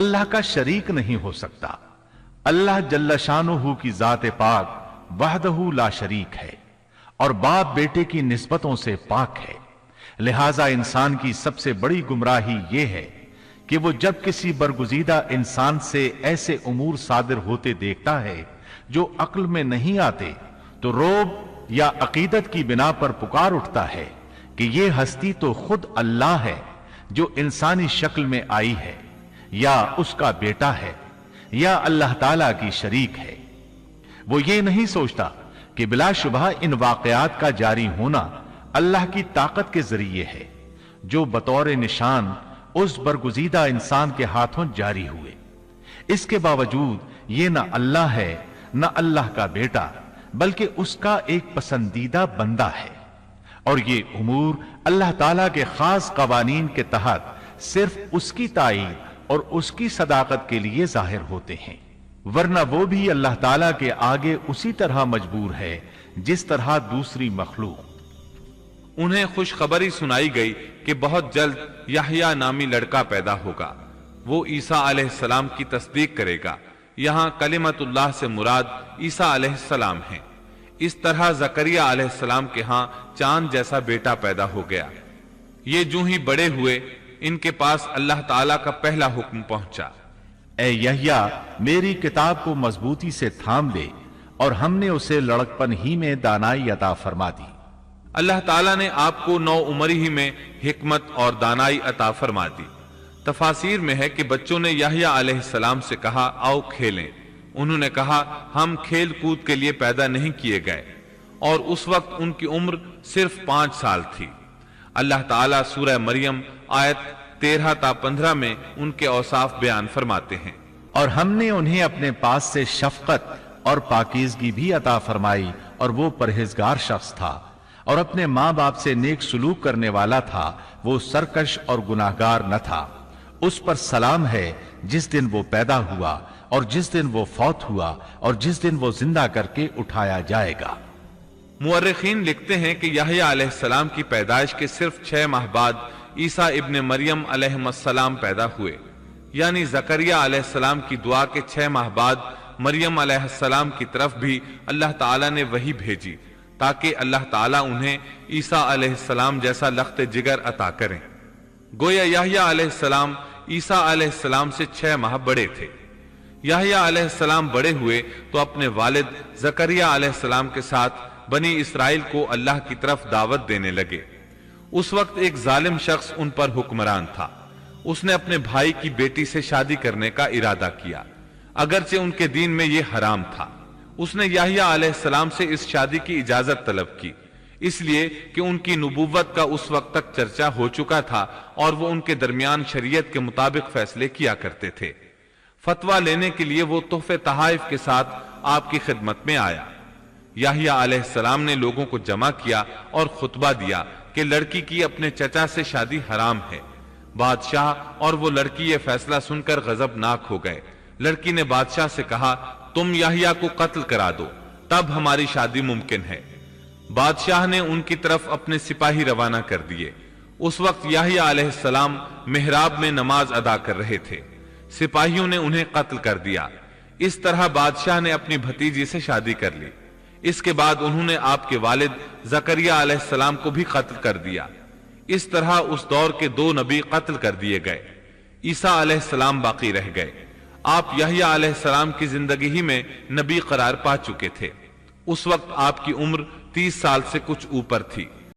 अल्लाह का शरीक नहीं हो सकता। अल्लाह जल्ल शानुहु की जात पाक वहदहु ला शरीक है और बाप बेटे की निस्बतों से पाक है। लिहाजा इंसान की सबसे बड़ी गुमराही यह है कि वो जब किसी बरगुजीदा इंसान से ऐसे उमूर सादिर होते देखता है जो अक्ल में नहीं आते, तो रोब या अकीदत की बिना पर पुकार उठता है कि ये हस्ती तो खुद अल्लाह है जो इंसानी शक्ल में आई है, या उसका बेटा है, या अल्लाह ताला की शरीक है। वो ये नहीं सोचता कि बिलाशुबह इन वाकयात का जारी होना अल्लाह की ताकत के जरिए है, जो बतौर निशान उस बरगुजीदा इंसान के हाथों जारी हुए। इसके बावजूद ये न अल्लाह है न अल्लाह का बेटा, बल्कि उसका एक पसंदीदा बंदा है। और ये उमूर अल्लाह ताला के खास कवानीन के तहत सिर्फ उसकी ताईद और उसकी सदाकत के लिए जाहिर होते हैं, वरना वो भी अल्लाह ताला के आगे उसी तरह मजबूर है जिस तरह दूसरी मखलूक। उन्हें खुशखबरी सुनाई गई कि बहुत जल्द यहया नामी लड़का पैदा होगा, वो ईसा अलैहिस्सलाम की तस्दीक करेगा। यहाँ कलिमतुल्लाह से मुराद ईसा अलैहिस्सलाम है। इस तरह जकरिया अलैहिस्सलाम के यहाँ चांद जैसा बेटा पैदा हो गया। ये जो ही बड़े हुए, इनके पास अल्लाह ताला का पहला हुक्म पहुंचा, ए यहया, मेरी किताब को मजबूती से थाम ले, और हमने उसे लड़कपन ही में दानाई अता फरमा दी। अल्लाह ताला ने आपको नौ उम्र ही में हिकमत और दानाई अता फरमा दी। तफासिर में है कि बच्चों ने यहया अलैहिस्सलाम से कहा, आओ खेलें। उन्होंने कहा, हम खेल कूद के लिए पैदा नहीं किए गए, और उस वक्त उनकी उम्र सिर्फ 5 साल थी। अल्लाह ताला सूरह मरियम आयत 13 ता 15 में उनके औसाफ बयान फरमाते हैं, और हमने उन्हें अपने पास से शफकत और पाकीज़गी भी अता फरमाई, और वो परहेजगार शख्स था और अपने माँ बाप से नेक सुलूक करने वाला था। वो सरकश और गुनाहगार न था। उस पर सलाम है जिस दिन वो पैदा हुआ, और जिस दिन वो फौत हुआ, और जिस दिन वो जिंदा करके उठाया जाएगा। मुअर्रिखीन लिखते हैं कि यहया अलैहिस्सलाम की पैदाइश के सिर्फ 6 माह बाद ईसा इब्ने मरियम अलैहिस्सलाम पैदा हुए, यानी जकरिया अलैहिस्सलाम की दुआ के 6 माह बाद मरियम अलैहिस्सलाम की तरफ भी अल्लाह ताला ने वही भेजी, ताकि अल्लाह ताला उन्हें ईसा अलैहिस्सलाम जैसा लख्त जिगर अता करें। गोया यहया अलैहिस्सलाम ईसा अलैहिस्सलाम से 6 माह बड़े थे। यहया अलैहिस्सलाम बड़े हुए तो अपने वालिद जकरिया अलैहिस्सलाम के साथ बनी इसराइल को अल्लाह की तरफ दावत देने लगे। उस वक्त एक जालिम शख्स उन पर हुक्मरान था। उसने अपने भाई की बेटी से शादी करने का इरादा किया, अगरचे उनके दीन में यह हराम था। उसने यहया अलैहिस्सलाम से इस शादी की इजाजत तलब की, इसलिए कि उनकी नबूवत का उस वक्त तक चर्चा हो चुका था और वो उनके दरमियान शरीयत के मुताबिक फैसले किया करते थे। फतवा लेने के लिए वो तोहफे तहाइफ के साथ आपकी खिदमत में आया। यहया अलैहिस्सलाम ने लोगों को जमा किया और खुतबा दिया कि लड़की की अपने चचा से शादी हराम है। बादशाह और वो लड़की ये फैसला सुनकर गजबनाक हो गए। लड़की ने बादशाह से कहा, तुम यहया को कत्ल करा दो, तब हमारी शादी मुमकिन है। बादशाह ने उनकी तरफ अपने सिपाही रवाना कर दिए। उस वक्त यहया अलैहिस्सलाम मिहराब में नमाज अदा कर रहे थे। सिपाहियों ने उन्हें कत्ल कर दिया। इस तरह बादशाह ने अपनी भतीजी से शादी कर ली। इसके बाद उन्होंने आपके वालिद जकरिया अलैहिस्सलाम को भी कत्ल कर दिया। इस तरह उस दौर के 2 नबी कत्ल कर दिए गए। ईसा अलैहिस्सलाम बाकी रह गए। आप यहया अलैहिस्सलाम की जिंदगी ही में नबी करार पा चुके थे। उस वक्त आपकी उम्र 30 साल से कुछ ऊपर थी।